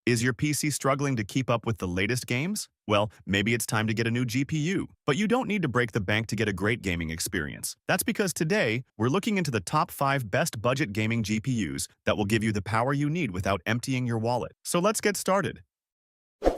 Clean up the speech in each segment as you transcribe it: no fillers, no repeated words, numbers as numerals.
Is your PC struggling to keep up with the latest games? Well, maybe it's time to get a new GPU. But you don't need to break the bank to get a great gaming experience. That's because today, we're looking into the top 5 best budget gaming GPUs that will give you the power you need without emptying your wallet. So let's get started.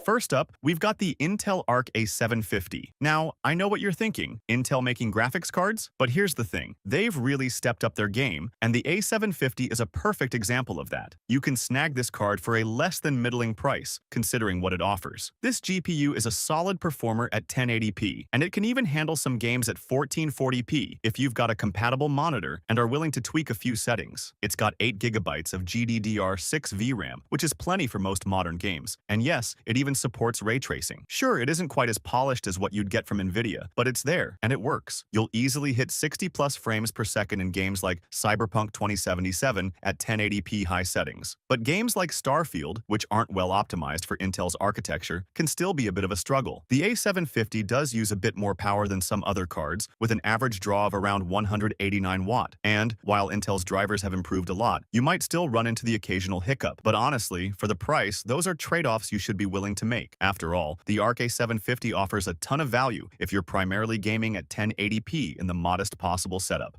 First up, we've got the Intel Arc A750. Now, I know what you're thinking, Intel making graphics cards? But here's the thing, they've really stepped up their game, and the A750 is a perfect example of that. You can snag this card for a less than middling price, considering what it offers. This GPU is a solid performer at 1080p, and it can even handle some games at 1440p if you've got a compatible monitor and are willing to tweak a few settings. It's got 8GB of GDDR6 VRAM, which is plenty for most modern games. And yes, it even supports ray tracing. Sure, it isn't quite as polished as what you'd get from Nvidia, but it's there, and it works. You'll easily hit 60+ frames per second in games like Cyberpunk 2077 at 1080p high settings. But games like Starfield, which aren't well optimized for Intel's architecture, can still be a bit of a struggle. The A750 does use a bit more power than some other cards, with an average draw of around 189 watt. And while Intel's drivers have improved a lot, you might still run into the occasional hiccup. But honestly, for the price, those are trade-offs you should be willing to make. After all, the Arc A750 offers a ton of value if you're primarily gaming at 1080p in the modest possible setup.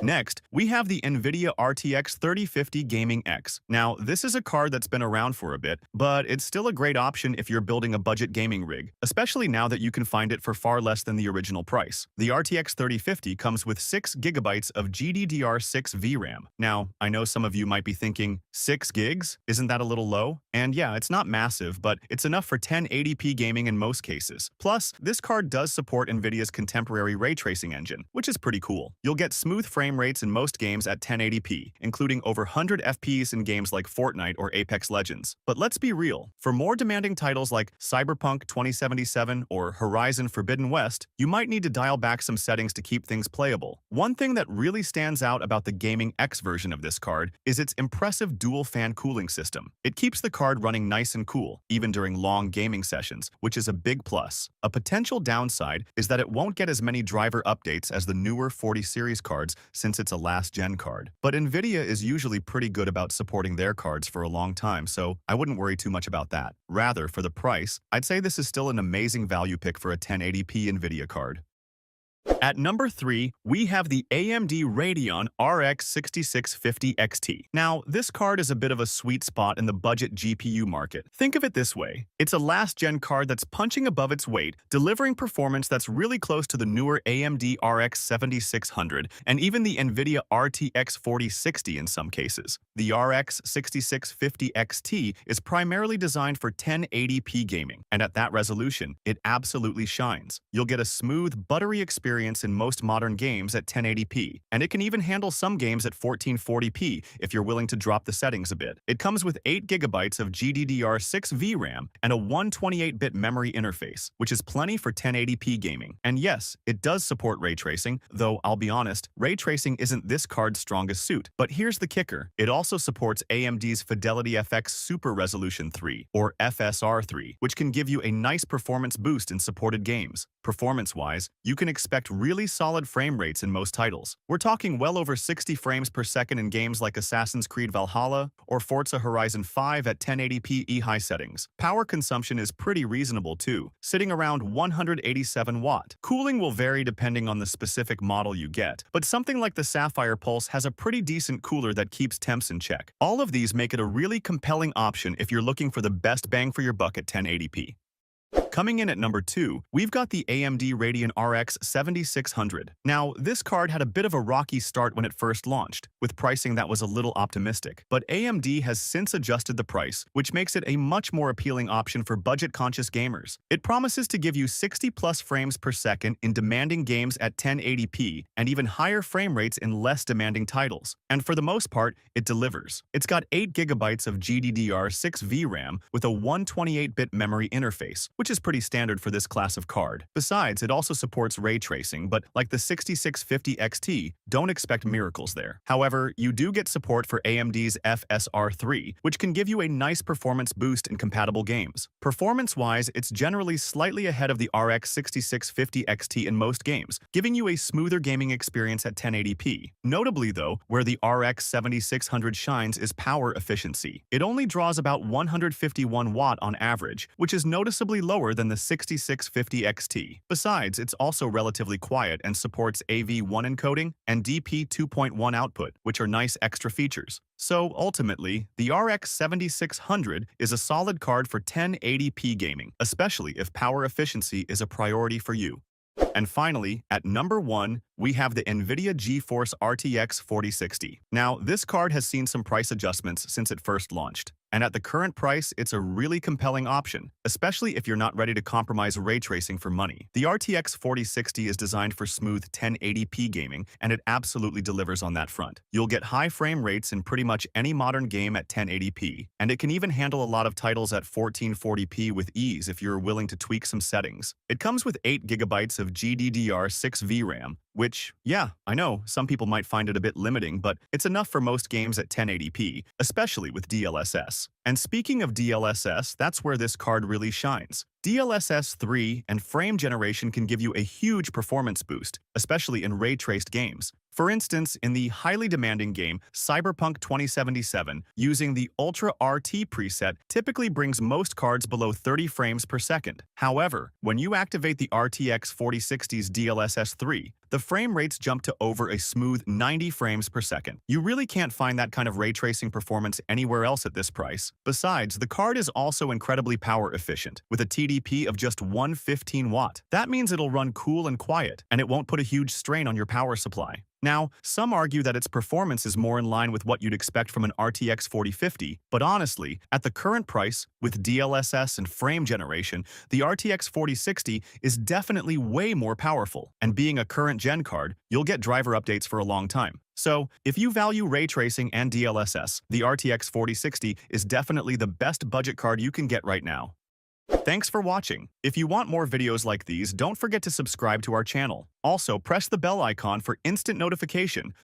Next, we have the Nvidia RTX 3050 Gaming X. Now, this is a card that's been around for a bit, but it's still a great option if you're building a budget gaming rig, especially now that you can find it for far less than the original price. The RTX 3050 comes with 6GB of GDDR6 VRAM. Now, I know some of you might be thinking, 6 gigs? Isn't that a little low? And yeah, it's not massive, but it's enough for 1080p gaming in most cases. Plus, this card does support Nvidia's contemporary ray tracing engine, which is pretty cool. You'll get smooth frame rates in most games at 1080p, including over 100 FPS in games like Fortnite or Apex Legends. But let's be real, for more demanding titles like Cyberpunk 2077 or Horizon Forbidden West, you might need to dial back some settings to keep things playable. One thing that really stands out about the Gaming X version of this card is its impressive dual-fan cooling system. It keeps the card running nice and cool, even during long gaming sessions, which is a big plus. A potential downside is that it won't get as many driver updates as the newer 40 series cards since it's a last-gen card. But Nvidia is usually pretty good about supporting their cards for a long time, so I wouldn't worry too much about that. Rather, for the price, I'd say this is still an amazing value pick for a 1080p Nvidia card. At number 3, we have the AMD Radeon RX 6650 XT. Now, this card is a bit of a sweet spot in the budget GPU market. Think of it this way. It's a last-gen card that's punching above its weight, delivering performance that's really close to the newer AMD RX 7600 and even the Nvidia RTX 4060 in some cases. The RX 6650 XT is primarily designed for 1080p gaming, and at that resolution, it absolutely shines. You'll get a smooth, buttery experience in most modern games at 1080p, and it can even handle some games at 1440p if you're willing to drop the settings a bit. It comes with 8GB of GDDR6 VRAM and a 128-bit memory interface, which is plenty for 1080p gaming. And yes, it does support ray tracing, though I'll be honest, ray tracing isn't this card's strongest suit. But here's the kicker, it also supports AMD's Fidelity FX Super Resolution 3, or FSR3, which can give you a nice performance boost in supported games. Performance-wise, you can expect really solid frame rates in most titles. We're talking well over 60 frames per second in games like Assassin's Creed Valhalla or Forza Horizon 5 at 1080p high settings. Power consumption is pretty reasonable too, sitting around 187 watt. Cooling will vary depending on the specific model you get, but something like the Sapphire Pulse has a pretty decent cooler that keeps temps in check. All of these make it a really compelling option if you're looking for the best bang for your buck at 1080p. Coming in at number 2, we've got the AMD Radeon RX 7600. Now, this card had a bit of a rocky start when it first launched, with pricing that was a little optimistic. But AMD has since adjusted the price, which makes it a much more appealing option for budget-conscious gamers. It promises to give you 60+ frames per second in demanding games at 1080p and even higher frame rates in less demanding titles. And for the most part, it delivers. It's got 8GB of GDDR6 VRAM with a 128-bit memory interface, which is pretty standard for this class of card. Besides, it also supports ray tracing, but like the 6650 XT, don't expect miracles there. However, you do get support for AMD's FSR3, which can give you a nice performance boost in compatible games. Performance-wise, it's generally slightly ahead of the RX 6650 XT in most games, giving you a smoother gaming experience at 1080p. Notably though, where the RX 7600 shines is power efficiency. It only draws about 151 watt on average, which is noticeably lower than the 6650 XT. Besides, it's also relatively quiet and supports AV1 encoding and DP 2.1 output, which are nice extra features. So ultimately, the RX 7600 is a solid card for 1080p gaming, especially if power efficiency is a priority for you. And finally, at number 1, we have the Nvidia GeForce RTX 4060. Now, this card has seen some price adjustments since it first launched, and at the current price, it's a really compelling option, especially if you're not ready to compromise ray tracing for money. The RTX 4060 is designed for smooth 1080p gaming, and it absolutely delivers on that front. You'll get high frame rates in pretty much any modern game at 1080p, and it can even handle a lot of titles at 1440p with ease if you're willing to tweak some settings. It comes with 8 GB of GDDR6 VRAM, which, yeah, I know, some people might find it a bit limiting, but it's enough for most games at 1080p, especially with DLSS. And speaking of DLSS, that's where this card really shines. DLSS 3 and frame generation can give you a huge performance boost, especially in ray-traced games. For instance, in the highly demanding game Cyberpunk 2077, using the Ultra RT preset typically brings most cards below 30 frames per second. However, when you activate the RTX 4060's DLSS 3, the frame rates jump to over a smooth 90 frames per second. You really can't find that kind of ray tracing performance anywhere else at this price. Besides, the card is also incredibly power efficient, with a TDP of just 115 watt. That means it'll run cool and quiet, and it won't put a huge strain on your power supply. Now, some argue that its performance is more in line with what you'd expect from an RTX 4050, but honestly, at the current price, with DLSS and frame generation, the RTX 4060 is definitely way more powerful, and being a current-gen card, you'll get driver updates for a long time. So, if you value ray tracing and DLSS, the RTX 4060 is definitely the best budget card you can get right now. Thanks for watching. If you want more videos like these, don't forget to subscribe to our channel. Also, press the bell icon for instant notification